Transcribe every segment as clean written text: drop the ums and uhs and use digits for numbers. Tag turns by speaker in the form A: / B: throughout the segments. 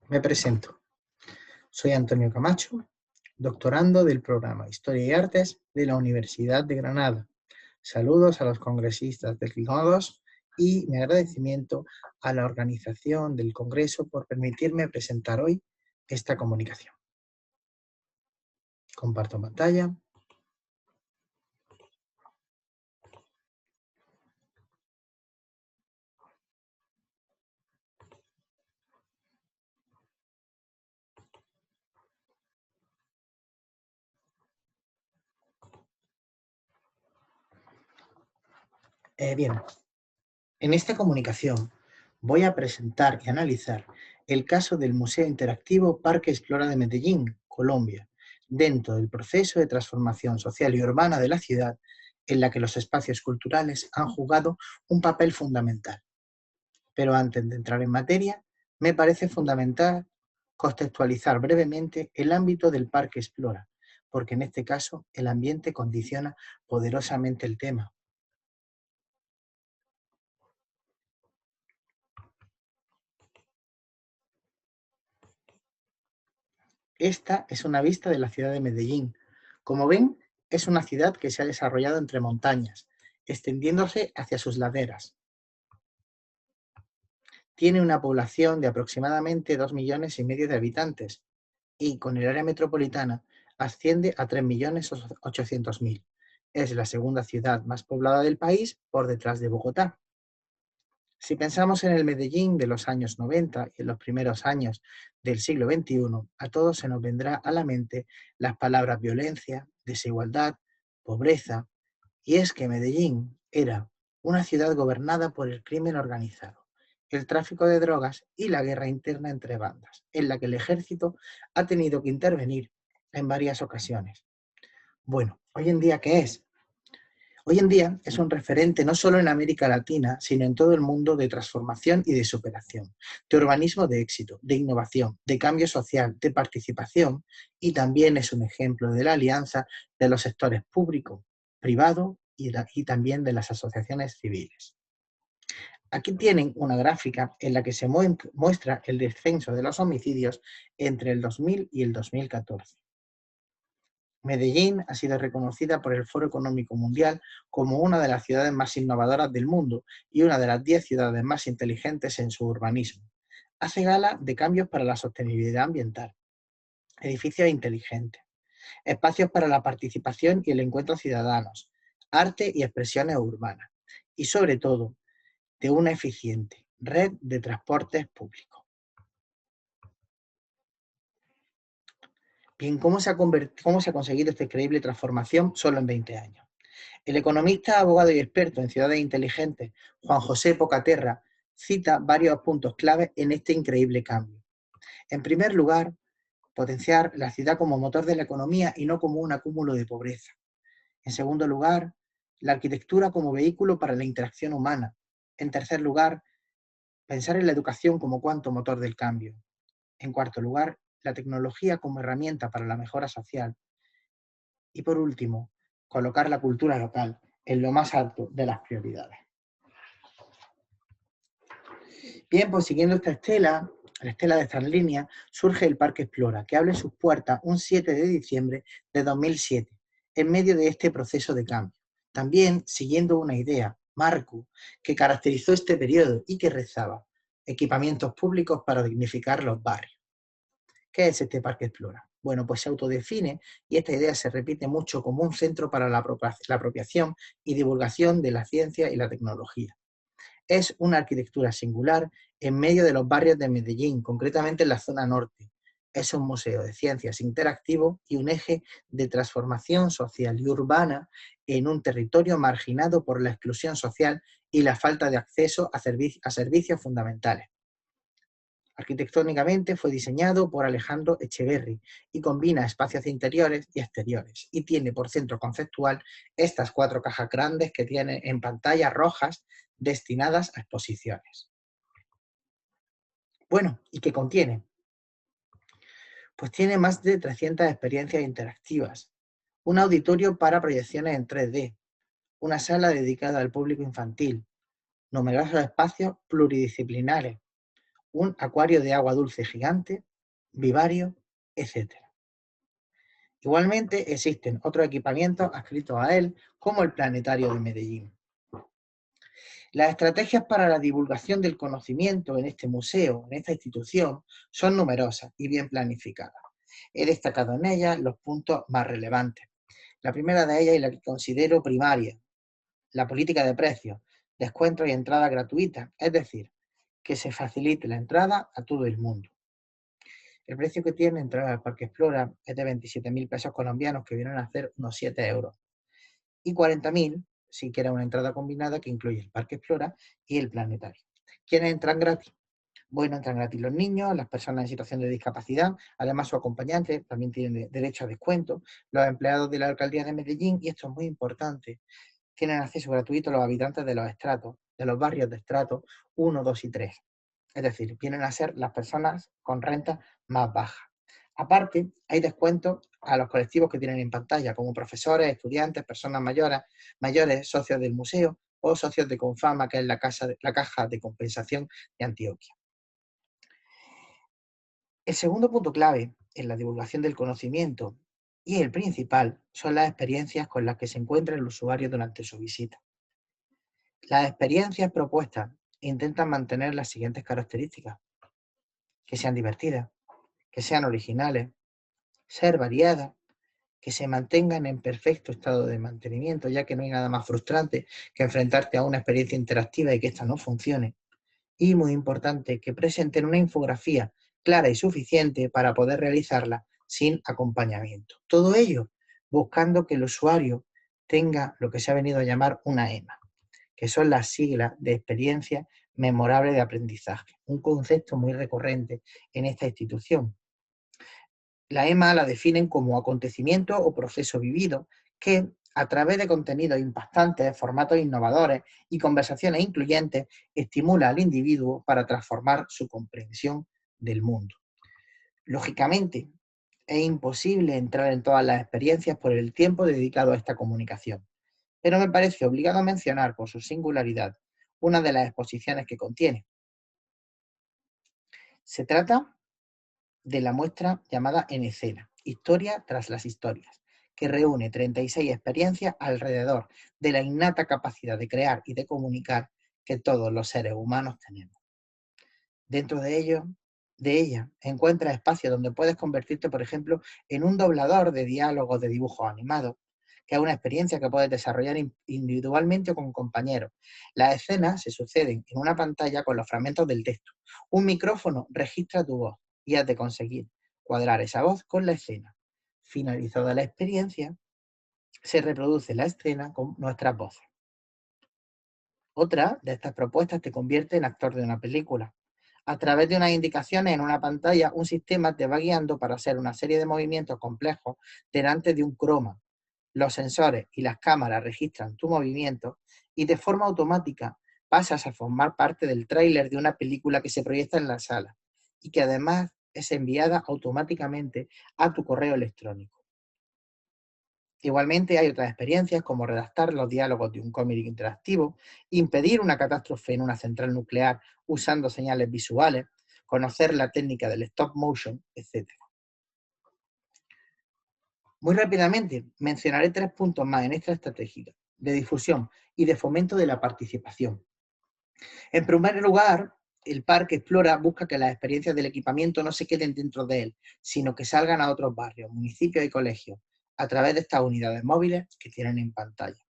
A: Me presento. Soy Antonio Camacho, doctorando del programa Historia y Artes de la Universidad de Granada. Saludos a los congresistas del CIGNODOS y mi agradecimiento a la organización del Congreso por permitirme presentar hoy esta comunicación. Comparto pantalla. Bien, en esta comunicación voy a presentar y analizar el caso del Museo Interactivo Parque Explora de Medellín, Colombia, dentro del proceso de transformación social y urbana de la ciudad, en la que los espacios culturales han jugado un papel fundamental. Pero antes de entrar en materia, me parece fundamental contextualizar brevemente el ámbito del Parque Explora, porque en este caso el ambiente condiciona poderosamente el tema. Esta es una vista de la ciudad de Medellín. Como ven, es una ciudad que se ha desarrollado entre montañas, extendiéndose hacia sus laderas. Tiene una población de aproximadamente 2,5 millones de habitantes y, con el área metropolitana, asciende a 3,8 millones. Es la segunda ciudad más poblada del país por detrás de Bogotá. Si pensamos en el Medellín de los años 90 y en los primeros años del siglo XXI, a todos se nos vendrá a la mente las palabras violencia, desigualdad, pobreza, y es que Medellín era una ciudad gobernada por el crimen organizado, el tráfico de drogas y la guerra interna entre bandas, en la que el ejército ha tenido que intervenir en varias ocasiones. Bueno, ¿hoy en día qué es? Hoy en día es un referente no solo en América Latina, sino en todo el mundo de transformación y de superación, de urbanismo de éxito, de innovación, de cambio social, de participación, y también es un ejemplo de la alianza de los sectores público, privado y también de las asociaciones civiles. Aquí tienen una gráfica en la que se muestra el descenso de los homicidios entre el 2000 y el 2014. Medellín ha sido reconocida por el Foro Económico Mundial como una de las ciudades más innovadoras del mundo y una de las 10 ciudades más inteligentes en su urbanismo. Hace gala de cambios para la sostenibilidad ambiental, edificios inteligentes, espacios para la participación y el encuentro ciudadanos, arte y expresiones urbanas y, sobre todo, de una eficiente red de transportes públicos. Bien, ¿cómo se ha conseguido esta increíble transformación solo en 20 años? El economista, abogado y experto en ciudades inteligentes, Juan José Pocaterra, cita varios puntos clave en este increíble cambio. En primer lugar, potenciar la ciudad como motor de la economía y no como un acúmulo de pobreza. En segundo lugar, la arquitectura como vehículo para la interacción humana. En tercer lugar, pensar en la educación como cuarto motor del cambio. En cuarto lugar, la tecnología como herramienta para la mejora social. Y por último, colocar la cultura local en lo más alto de las prioridades. Bien, pues siguiendo esta estela, la estela de estas líneas, surge el Parque Explora, que abre sus puertas un 7 de diciembre de 2007, en medio de este proceso de cambio. También siguiendo una idea, marco, que caracterizó este periodo y que rezaba: equipamientos públicos para dignificar los barrios. ¿Qué es este Parque Explora? Bueno, pues se autodefine y esta idea se repite mucho como un centro para la apropiación y divulgación de la ciencia y la tecnología. Es una arquitectura singular en medio de los barrios de Medellín, concretamente en la zona norte. Es un museo de ciencias interactivo y un eje de transformación social y urbana en un territorio marginado por la exclusión social y la falta de acceso a servicios fundamentales. Arquitectónicamente fue diseñado por Alejandro Echeverri y combina espacios interiores y exteriores, y tiene por centro conceptual estas 4 cajas grandes que tiene en pantallas rojas destinadas a exposiciones. Bueno, ¿y qué contiene? Pues tiene más de 300 experiencias interactivas, un auditorio para proyecciones en 3D, una sala dedicada al público infantil, numerosos espacios pluridisciplinares, un acuario de agua dulce gigante, vivario, etc. Igualmente existen otros equipamientos adscritos a él, como el Planetario de Medellín. Las estrategias para la divulgación del conocimiento en este museo, en esta institución, son numerosas y bien planificadas. He destacado en ellas los puntos más relevantes. La primera de ellas y la que considero primaria, la política de precios, descuentos y entrada gratuita, es decir, que se facilite la entrada a todo el mundo. El precio que tiene entrar al Parque Explora es de 27.000 pesos colombianos, que vienen a hacer unos 7 euros, y 40.000 si quieres una entrada combinada que incluye el Parque Explora y el planetario. ¿Quiénes entran gratis? Bueno, entran gratis los niños, las personas en situación de discapacidad, además su acompañante también tienen derecho a descuento, los empleados de la alcaldía de Medellín, y esto es muy importante, tienen acceso gratuito los habitantes de los estratos, de los barrios de estrato 1, 2 y 3. Es decir, vienen a ser las personas con renta más baja. Aparte, hay descuentos a los colectivos que tienen en pantalla, como profesores, estudiantes, personas mayores, socios del museo o socios de Confama, que es la caja de compensación de Antioquia. El segundo punto clave en la divulgación del conocimiento, y el principal, son las experiencias con las que se encuentra el usuario durante su visita. Las experiencias propuestas intentan mantener las siguientes características: que sean divertidas, que sean originales, ser variadas, que se mantengan en perfecto estado de mantenimiento, ya que no hay nada más frustrante que enfrentarte a una experiencia interactiva y que ésta no funcione. Y muy importante, que presenten una infografía clara y suficiente para poder realizarla sin acompañamiento. Todo ello buscando que el usuario tenga lo que se ha venido a llamar una EMA, que son las siglas de experiencia memorable de aprendizaje, un concepto muy recurrente en esta institución. La EMA la definen como acontecimiento o proceso vivido que, a través de contenidos impactantes, formatos innovadores y conversaciones incluyentes, estimula al individuo para transformar su comprensión del mundo. Lógicamente, es imposible entrar en todas las experiencias por el tiempo dedicado a esta comunicación, pero me parece obligado mencionar por su singularidad una de las exposiciones que contiene. Se trata de la muestra llamada En Escena, Historia tras las historias, que reúne 36 experiencias alrededor de la innata capacidad de crear y de comunicar que todos los seres humanos tenemos. Dentro de ella, encuentras espacios donde puedes convertirte, por ejemplo, en un doblador de diálogos de dibujos animados, que es una experiencia que puedes desarrollar individualmente o con compañeros. Las escenas se suceden en una pantalla con los fragmentos del texto. Un micrófono registra tu voz y has de conseguir cuadrar esa voz con la escena. Finalizada la experiencia, se reproduce la escena con nuestras voces. Otra de estas propuestas te convierte en actor de una película. A través de unas indicaciones en una pantalla, un sistema te va guiando para hacer una serie de movimientos complejos delante de un croma. Los sensores y las cámaras registran tu movimiento y de forma automática pasas a formar parte del tráiler de una película que se proyecta en la sala y que además es enviada automáticamente a tu correo electrónico. Igualmente hay otras experiencias como redactar los diálogos de un cómic interactivo, impedir una catástrofe en una central nuclear usando señales visuales, conocer la técnica del stop motion, etc. Muy rápidamente mencionaré 3 puntos más en esta estrategia de difusión y de fomento de la participación. En primer lugar, el Parque Explora busca que las experiencias del equipamiento no se queden dentro de él, sino que salgan a otros barrios, municipios y colegios, a través de estas unidades móviles que tienen en pantalla.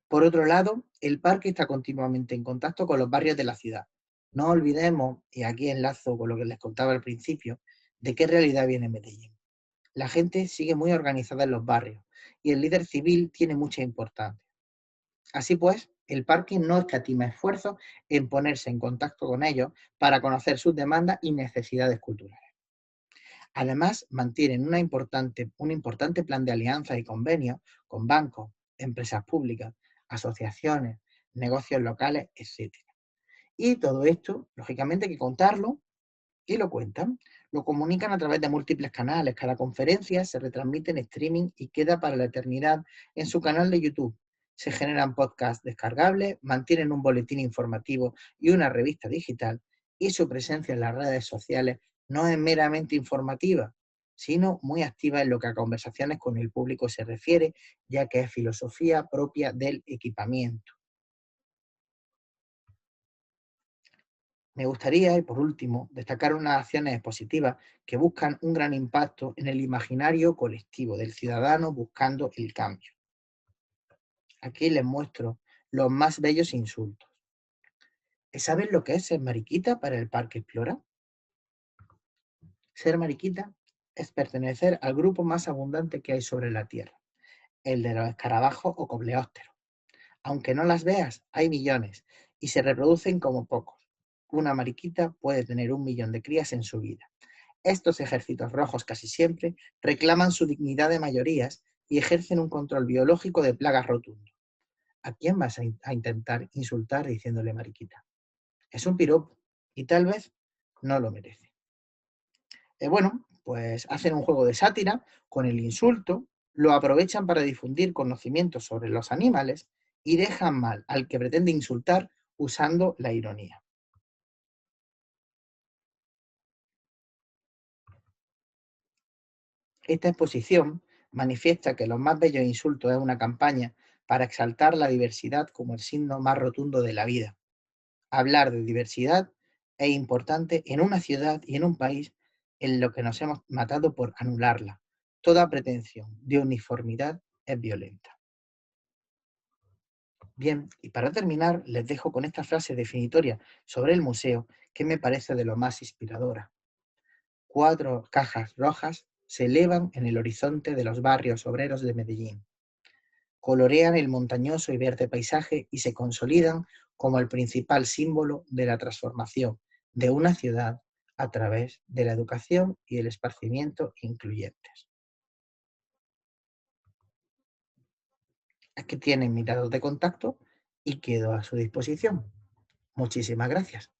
A: Por otro lado, el parque está continuamente en contacto con los barrios de la ciudad. No olvidemos, y aquí enlazo con lo que les contaba al principio, de qué realidad viene Medellín. La gente sigue muy organizada en los barrios y el líder civil tiene mucha importancia. Así pues, el parque no escatima esfuerzos en ponerse en contacto con ellos para conocer sus demandas y necesidades culturales. Además, mantienen un importante plan de alianzas y convenios con bancos, empresas públicas, asociaciones, negocios locales, etc. Y todo esto, lógicamente, hay que contarlo y lo cuentan. Lo comunican a través de múltiples canales. Cada conferencia se retransmite en streaming y queda para la eternidad en su canal de YouTube. Se generan podcasts descargables, mantienen un boletín informativo y una revista digital y su presencia en las redes sociales no es meramente informativa, sino muy activa en lo que a conversaciones con el público se refiere, ya que es filosofía propia del equipamiento. Me gustaría, y por último, destacar unas acciones expositivas que buscan un gran impacto en el imaginario colectivo del ciudadano buscando el cambio. Aquí les muestro los más bellos insultos. ¿Saben lo que es ser mariquita para el Parque Explora? Ser mariquita es pertenecer al grupo más abundante que hay sobre la Tierra, el de los escarabajos o coleópteros. Aunque no las veas, hay millones y se reproducen como pocos. Una mariquita puede tener 1 millón de crías en su vida. Estos ejércitos rojos casi siempre reclaman su dignidad de mayorías y ejercen un control biológico de plagas rotundo. ¿A quién vas a intentar insultar diciéndole mariquita? Es un piropo y tal vez no lo merece. Bueno, pues hacen un juego de sátira con el insulto, lo aprovechan para difundir conocimientos sobre los animales y dejan mal al que pretende insultar usando la ironía. Esta exposición manifiesta que los más bellos insultos es una campaña para exaltar la diversidad como el signo más rotundo de la vida. Hablar de diversidad es importante en una ciudad y en un país en lo que nos hemos matado por anularla. Toda pretensión de uniformidad es violenta. Bien, y para terminar, les dejo con esta frase definitoria sobre el museo que me parece de lo más inspiradora. 4 cajas rojas se elevan en el horizonte de los barrios obreros de Medellín. Colorean el montañoso y verde paisaje y se consolidan como el principal símbolo de la transformación de una ciudad a través de la educación y el esparcimiento incluyentes. Aquí tienen mis datos de contacto y quedo a su disposición. Muchísimas gracias.